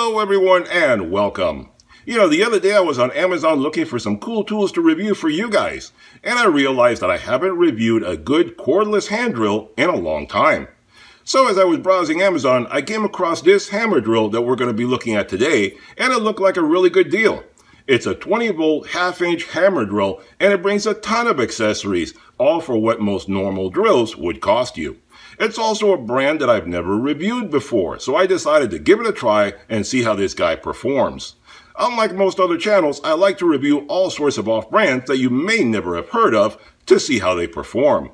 Hello everyone and welcome. The other day I was on Amazon looking for some cool tools to review for you guys, and I realized that I haven't reviewed a good cordless hand drill in a long time. So as I was browsing Amazon, I came across this hammer drill that we're going to be looking at today, and it looked like a really good deal. It's a 20-volt half-inch hammer drill, and it brings a ton of accessories, all for what most normal drills would cost you. It's also a brand that I've never reviewed before, so I decided to give it a try and see how this guy performs. Unlike most other channels, I like to review all sorts of off-brands that you may never have heard of to see how they perform.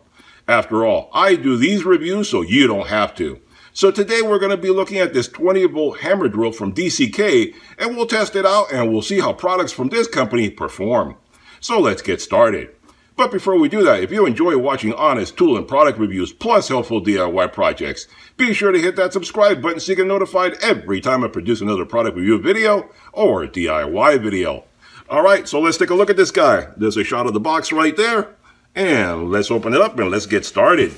After all, I do these reviews so you don't have to. So today we're going to be looking at this 20-volt hammer drill from DCK, and we'll test it out and we'll see how products from this company perform. So let's get started. But before we do that, if you enjoy watching honest tool and product reviews plus helpful DIY projects, be sure to hit that subscribe button so you get notified every time I produce another product review video or DIY video. Alright, so let's take a look at this guy. There's a shot of the box right there. And let's open it up and let's get started.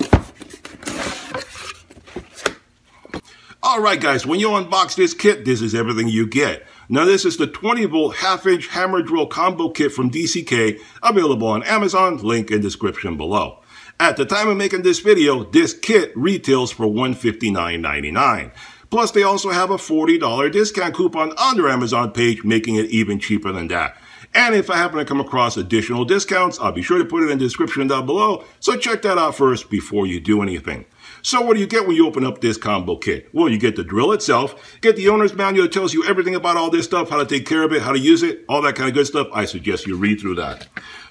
Alright guys, when you unbox this kit, this is everything you get. Now this is the 20-volt half-inch hammer drill combo kit from DCK, available on Amazon, link in description below. At the time of making this video, this kit retails for $159.99. Plus they also have a $40 discount coupon on their Amazon page, making it even cheaper than that. And if I happen to come across additional discounts, I'll be sure to put it in the description down below, so check that out first before you do anything. So what do you get when you open up this combo kit? Well, you get the drill itself, get the owner's manual that tells you everything about all this stuff, how to take care of it, how to use it, all that kind of good stuff. I suggest you read through that.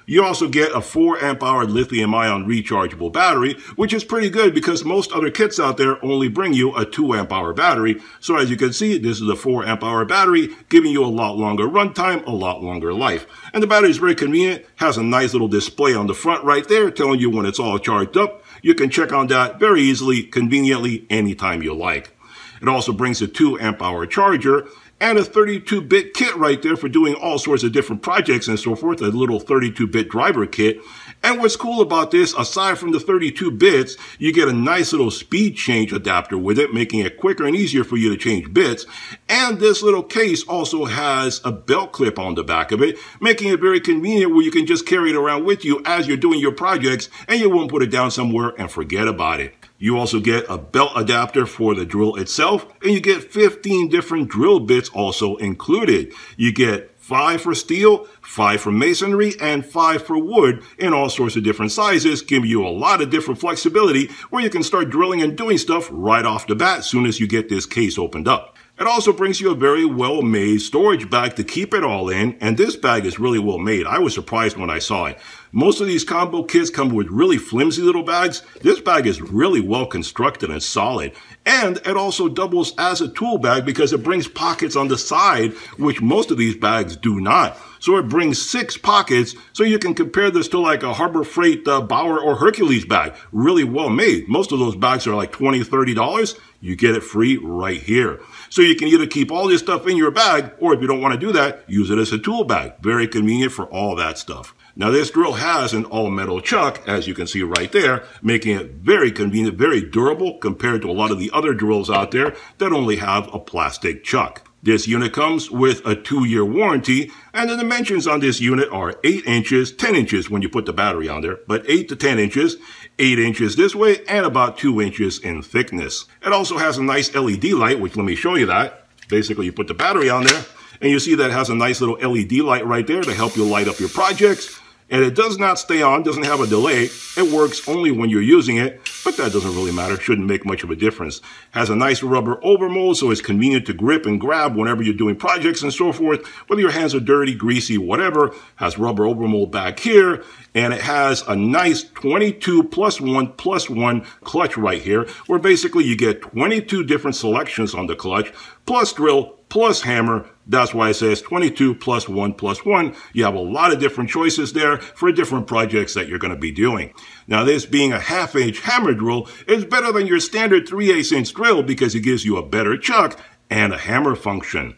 You also get a 4 amp hour lithium-ion rechargeable battery, which is pretty good because most other kits out there only bring you a 2 amp hour battery. So as you can see, this is a 4 amp hour battery, giving you a lot longer runtime, a lot longer life. And the battery is very convenient, has a nice little display on the front right there telling you when it's all charged up. You can check on that very easily, conveniently, anytime you like. It also brings a 2 amp hour charger and a 32-bit kit right there for doing all sorts of different projects and so forth, a little 32-bit driver kit. And what's cool about this, aside from the 32 bits, you get a nice little speed change adapter with it, making it quicker and easier for you to change bits. And this little case also has a belt clip on the back of it, making it very convenient where you can just carry it around with you as you're doing your projects and you won't put it down somewhere and forget about it. You also get a belt adapter for the drill itself, and you get 15 different drill bits also included. You get 5 for steel, 5 for masonry, and 5 for wood in all sorts of different sizes, giving you a lot of different flexibility where you can start drilling and doing stuff right off the bat as soon as you get this case opened up. It also brings you a very well-made storage bag to keep it all in, and this bag is really well made. I was surprised when I saw it. Most of these combo kits come with really flimsy little bags. This bag is really well constructed and solid. And it also doubles as a tool bag because it brings pockets on the side, which most of these bags do not. So it brings 6 pockets, so you can compare this to like a Harbor Freight Bauer or Hercules bag. Really well made. Most of those bags are like $20, $30. You get it free right here. So you can either keep all this stuff in your bag, or if you don't want to do that, use it as a tool bag. Very convenient for all that stuff. Now this drill has an all-metal chuck, as you can see right there, making it very convenient, very durable compared to a lot of the other drills out there that only have a plastic chuck. This unit comes with a 2-year warranty, and the dimensions on this unit are 8 inches, 10 inches when you put the battery on there, but 8 to 10 inches, 8 inches this way, and about 2 inches in thickness. It also has a nice LED light, which let me show you that. Basically, you put the battery on there, and you see that it has a nice little LED light right there to help you light up your projects. And it does not stay on, doesn't have a delay. It works only when you're using it, but that doesn't really matter. Shouldn't make much of a difference. Has a nice rubber overmold, so it's convenient to grip and grab whenever you're doing projects and so forth. Whether your hands are dirty, greasy, whatever. Has rubber overmold back here. And it has a nice 22+1+1 clutch right here, where basically you get 22 different selections on the clutch, plus drill, plus hammer. That's why it says 22+1+1. You have a lot of different choices there for different projects that you're going to be doing. Now this being a half-inch hammer drill is better than your standard 3/8 inch drill because it gives you a better chuck and a hammer function.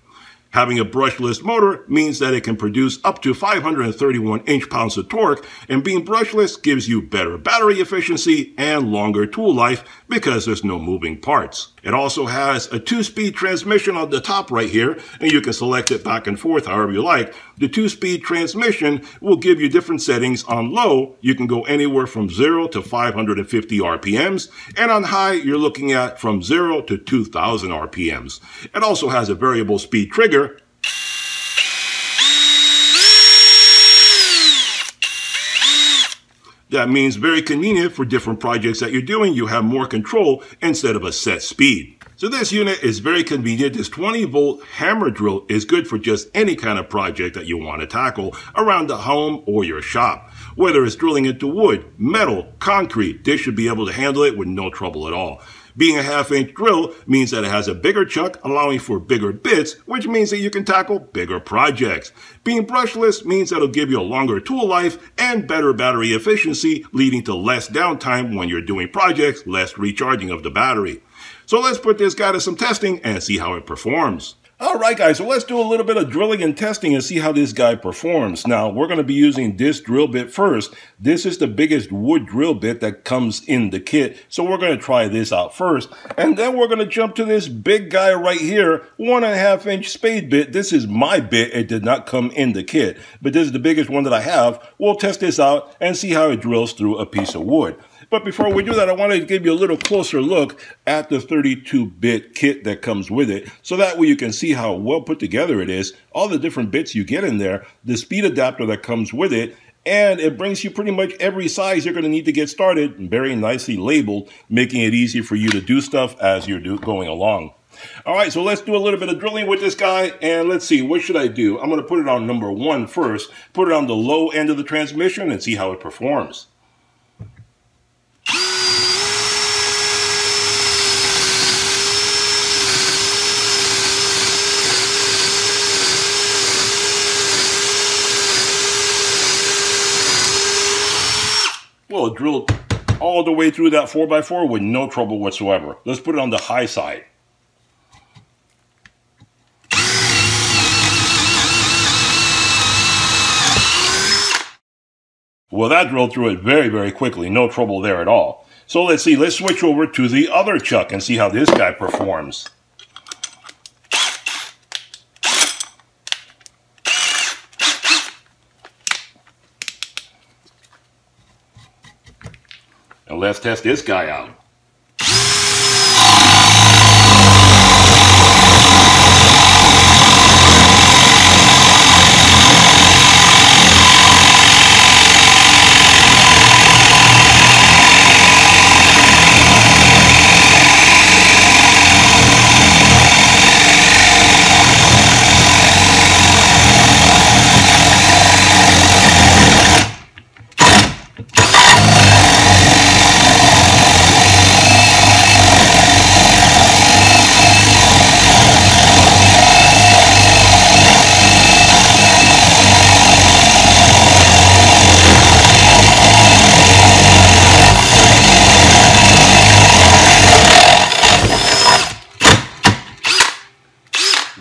Having a brushless motor means that it can produce up to 531 inch-pounds of torque, and being brushless gives you better battery efficiency and longer tool life because there's no moving parts. It also has a 2-speed transmission on the top right here, and you can select it back and forth however you like. The 2-speed transmission will give you different settings. On low, you can go anywhere from 0 to 550 RPMs, and on high, you're looking at from 0 to 2000 RPMs. It also has a variable speed trigger. That means very convenient for different projects that you're doing. You have more control instead of a set speed. So this unit is very convenient. This 20-volt hammer drill is good for just any kind of project that you want to tackle around the home or your shop. Whether it's drilling into wood, metal, concrete, this should be able to handle it with no trouble at all. Being a 1/2-inch drill means that it has a bigger chuck, allowing for bigger bits, which means that you can tackle bigger projects. Being brushless means that it'll give you a longer tool life and better battery efficiency, leading to less downtime when you're doing projects, less recharging of the battery. So let's put this guy to some testing and see how it performs. Alright guys, so let's do a little bit of drilling and testing and see how this guy performs. Now, we're going to be using this drill bit first. This is the biggest wood drill bit that comes in the kit, so we're going to try this out first. And then we're going to jump to this big guy right here, 1.5-inch spade bit. This is my bit. It did not come in the kit, but this is the biggest one that I have. We'll test this out and see how it drills through a piece of wood. But before we do that, I wanted to give you a little closer look at the 32-bit kit that comes with it, so that way you can see how well put together it is, all the different bits you get in there, the speed adapter that comes with it, and it brings you pretty much every size you're going to need to get started, very nicely labeled, making it easy for you to do stuff as you're going along. All right, so let's do a little bit of drilling with this guy, and let's see, what should I do? I'm going to put it on number 1 first, put it on the low end of the transmission, and see how it performs. Well, it drilled all the way through that 4x4 with no trouble whatsoever. Let's put it on the high side. Well, that drilled through it very, very quickly. No trouble there at all. So let's see. Let's switch over to the other chuck and see how this guy performs. And let's test this guy out.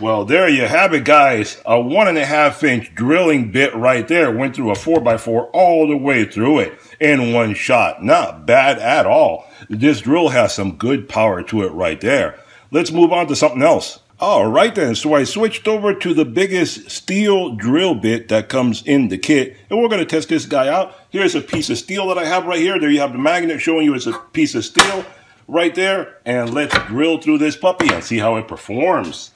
Well, there you have it, guys. A 1.5-inch drilling bit right there. Went through a 4x4 all the way through it in one shot. Not bad at all. This drill has some good power to it right there. Let's move on to something else. All right then, so I switched over to the biggest steel drill bit that comes in the kit, and we're going to test this guy out. Here's a piece of steel that I have right here. There you have the magnet showing you it's a piece of steel right there, and let's drill through this puppy and see how it performs.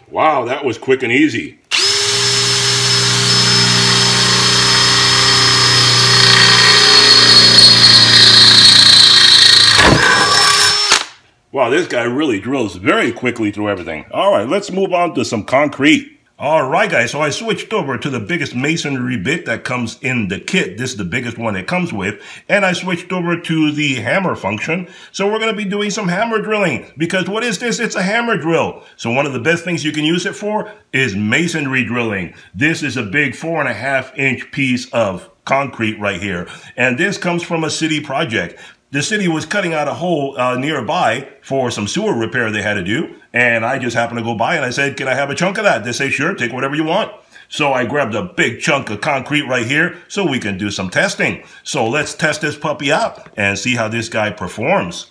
Wow, that was quick and easy. Wow, this guy really drills very quickly through everything. All right, let's move on to some concrete. Alright guys, so I switched over to the biggest masonry bit that comes in the kit. This is the biggest one it comes with. And I switched over to the hammer function. So we're going to be doing some hammer drilling. Because what is this? It's a hammer drill. So one of the best things you can use it for is masonry drilling. This is a big 4.5-inch piece of concrete right here. And this comes from a city project. The city was cutting out a hole nearby for some sewer repair they had to do. And I just happened to go by and I said, can I have a chunk of that? They say, sure, take whatever you want. So I grabbed a big chunk of concrete right here so we can do some testing. So let's test this puppy out and see how this guy performs.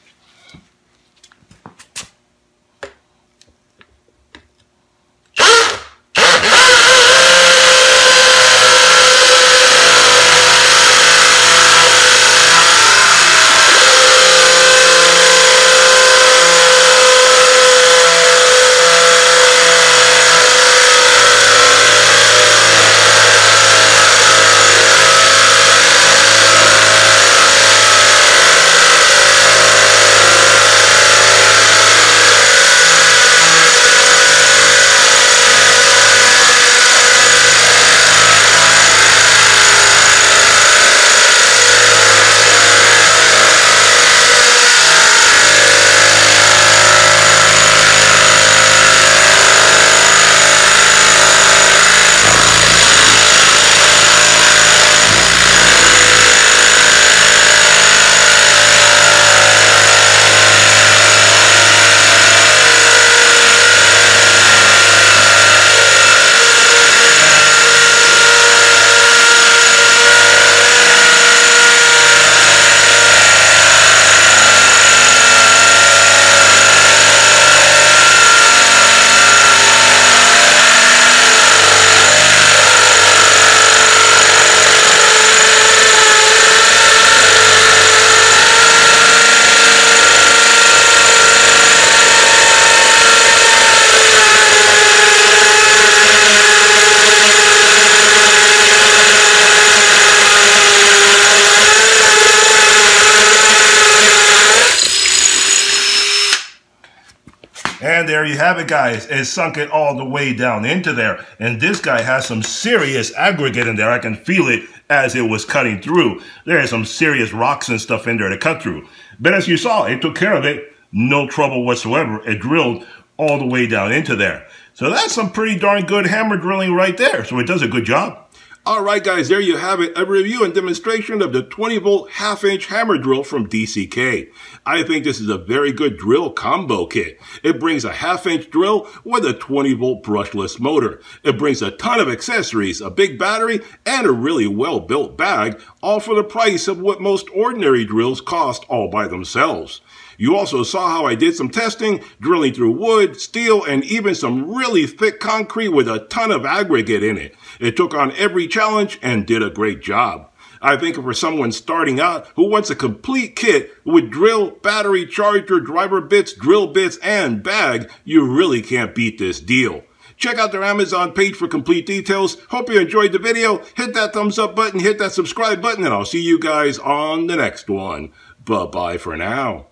And there you have it, guys. It sunk it all the way down into there. And this guy has some serious aggregate in there. I can feel it as it was cutting through. There is some serious rocks and stuff in there to cut through. But as you saw, it took care of it. No trouble whatsoever. It drilled all the way down into there. So that's some pretty darn good hammer drilling right there. So it does a good job. Alright guys, there you have it, a review and demonstration of the 20-volt half-inch hammer drill from DCK. I think this is a very good drill combo kit. It brings a half-inch drill with a 20-volt brushless motor. It brings a ton of accessories, a big battery, and a really well-built bag, all for the price of what most ordinary drills cost all by themselves. You also saw how I did some testing, drilling through wood, steel, and even some really thick concrete with a ton of aggregate in it. It took on every challenge and did a great job. I think for someone starting out who wants a complete kit with drill, battery, charger, driver bits, drill bits, and bag, you really can't beat this deal. Check out their Amazon page for complete details. Hope you enjoyed the video. Hit that thumbs up button, hit that subscribe button, and I'll see you guys on the next one. Bye-bye for now.